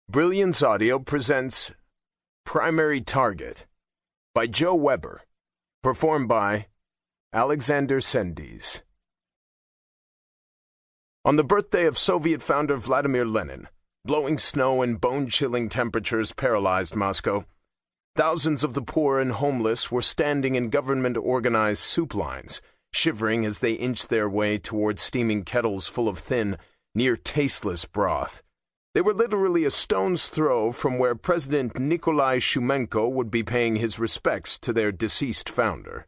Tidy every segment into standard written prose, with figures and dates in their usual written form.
Brilliance Audio presents Primary Target by Joe Weber, performed by Alexander Sendies. On the birthday of Soviet founder Vladimir Lenin, blowing snow and bone-chilling temperatures paralyzed Moscow. Thousands of the poor and homeless were standing in government-organized soup lines, shivering as they inched their way toward steaming kettles full of thin, near-tasteless broth. They were literally a stone's throw from where President Nikolai Shumenko would be paying his respects to their deceased founder.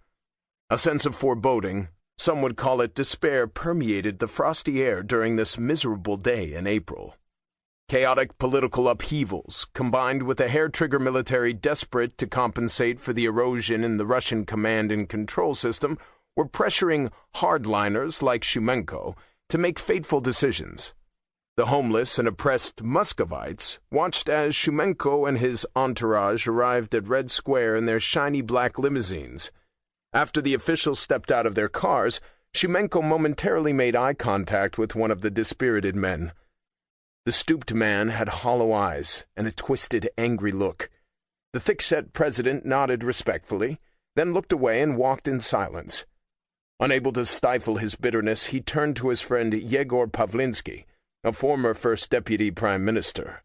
A sense of foreboding, some would call it despair, permeated the frosty air during this miserable day in April. Chaotic political upheavals, combined with a hair-trigger military desperate to compensate for the erosion in the Russian command and control system, were pressuring hardliners like Shumenko to make fateful decisions. The homeless and oppressed Muscovites watched as Shumenko and his entourage arrived at Red Square in their shiny black limousines. After the officials stepped out of their cars, Shumenko momentarily made eye contact with one of the dispirited men. The stooped man had hollow eyes and a twisted, angry look. The thick-set president nodded respectfully, then looked away and walked in silence. Unable to stifle his bitterness, he turned to his friend Yegor Pavlinsky, a former First Deputy Prime Minister.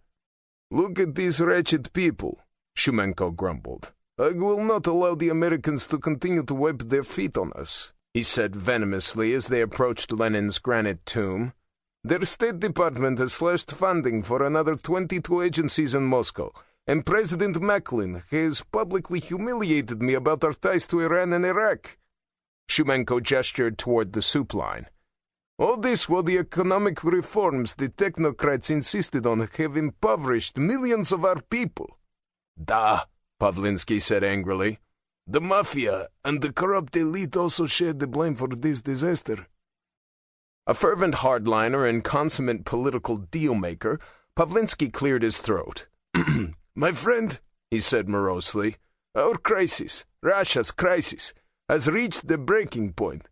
"Look at these wretched people," Shumenko grumbled. "I will not allow the Americans to continue to wipe their feet on us," he said venomously as they approached Lenin's granite tomb. "Their State Department has slashed funding for another 22 agencies in Moscow, and President Macklin has publicly humiliated me about our ties to Iran and Iraq." Shumenko gestured toward the soup line. "All this while the economic reforms the technocrats insisted on have impoverished millions of our people." "Da," Pavlinsky said angrily. "The mafia and the corrupt elite also shared the blame for this disaster." A fervent hardliner and consummate political deal-maker, Pavlinsky cleared his throat. "My friend," he said morosely, "our crisis, Russia's crisis, has reached the breaking point.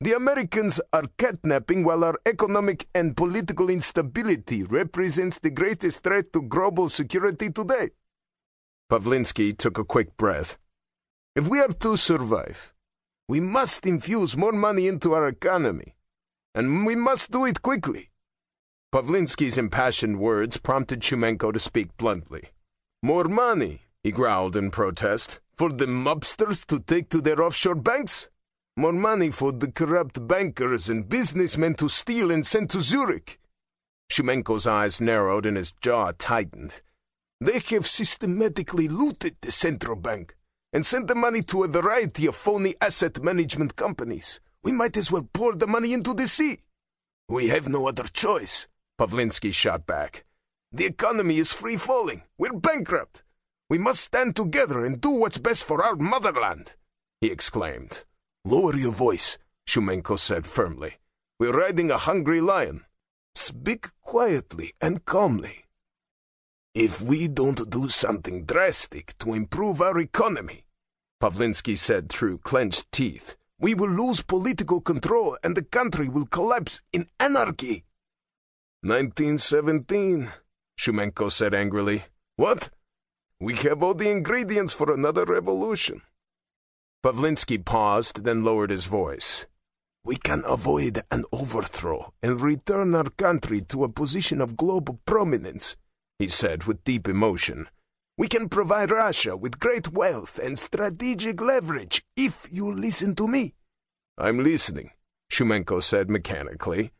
The Americans are catnapping while our economic and political instability represents the greatest threat to global security today." Pavlinsky took a quick breath. "If we are to survive, we must infuse more money into our economy, and we must do it quickly." Pavlinsky's impassioned words prompted Shumenko to speak bluntly. "More money," he growled in protest, "for the mobsters to take to their offshore banks? More money for the corrupt bankers and businessmen to steal and send to Zurich?" Shumenko's eyes narrowed and his jaw tightened. "They have systematically looted the central bank and sent the money to a variety of phony asset management companies. We might as well pour the money into the sea." "We have no other choice," Pavlinsky shot back. "The economy is free-falling. We're bankrupt. We must stand together and do what's best for our motherland," he exclaimed. "Lower your voice," Shumenko said firmly. "We're riding a hungry lion. Speak quietly and calmly. If we don't do something drastic to improve our economy," Pavlinsky said through clenched teeth, "we will lose political control and the country will collapse in anarchy." 1917, Shumenko said angrily. "What? We have all the ingredients for another revolution." Pavlinsky paused, then lowered his voice. "We can avoid an overthrow and return our country to a position of global prominence," he said with deep emotion. "We can provide Russia with great wealth and strategic leverage if you listen to me." "I'm listening," Shumenko said mechanically.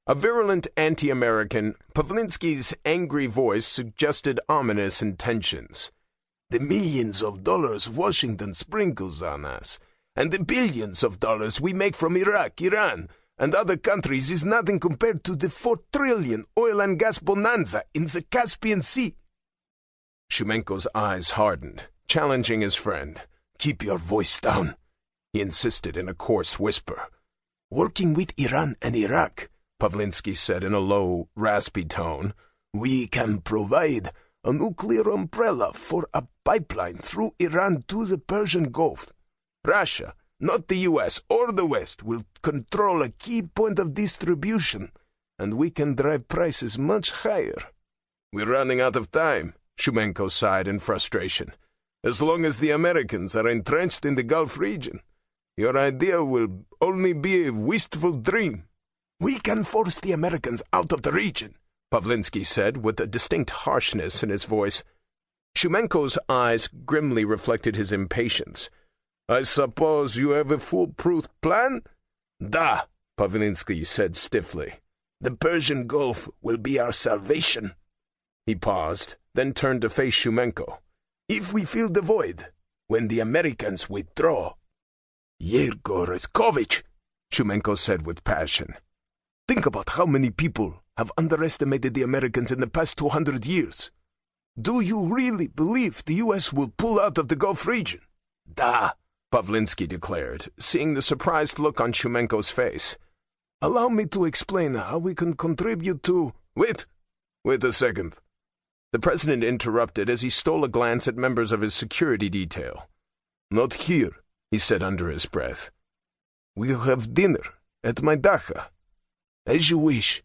A virulent anti-American, Pavlinsky's angry voice suggested ominous intentions. "The millions of dollars Washington sprinkles on us, and the billions of dollars we make from Iraq, Iran, and other countries is nothing compared to the 4 trillion oil and gas bonanza in the Caspian Sea." Shumenko's eyes hardened, challenging his friend. "Keep your voice down," he insisted in a coarse whisper. "Working with Iran and Iraq," Pavlinsky said in a low, raspy tone, "we can provide a nuclear umbrella for a pipeline through Iran to the Persian Gulf. Russia, not the U.S. or the West, will control a key point of distribution, and we can drive prices much higher." We're running out of time, Shumenko sighed in frustration. As long as the Americans are entrenched in the Gulf region, your idea will only be a wistful dream. We can force the Americans out of the region, Pavlinsky said with a distinct harshness in his voice. Shumenko's eyes grimly reflected his impatience. I suppose you have a foolproof plan? Da, Pavlinsky said stiffly. The Persian Gulf will be our salvation. He paused, then turned to face Shumenko. If we fill the void, when the Americans withdraw. Yegor Reskovich, Shumenko said with passion. Think about how many people have underestimated the Americans in the past 200 years. Do you really believe the U.S. will pull out of the Gulf region? Da, Pavlinsky declared, seeing the surprised look on Shumenko's face. Allow me to explain how we can contribute to... Wait a second. The president interrupted as he stole a glance at members of his security detail. Not here, he said under his breath. We'll have dinner at my dacha. As you wish.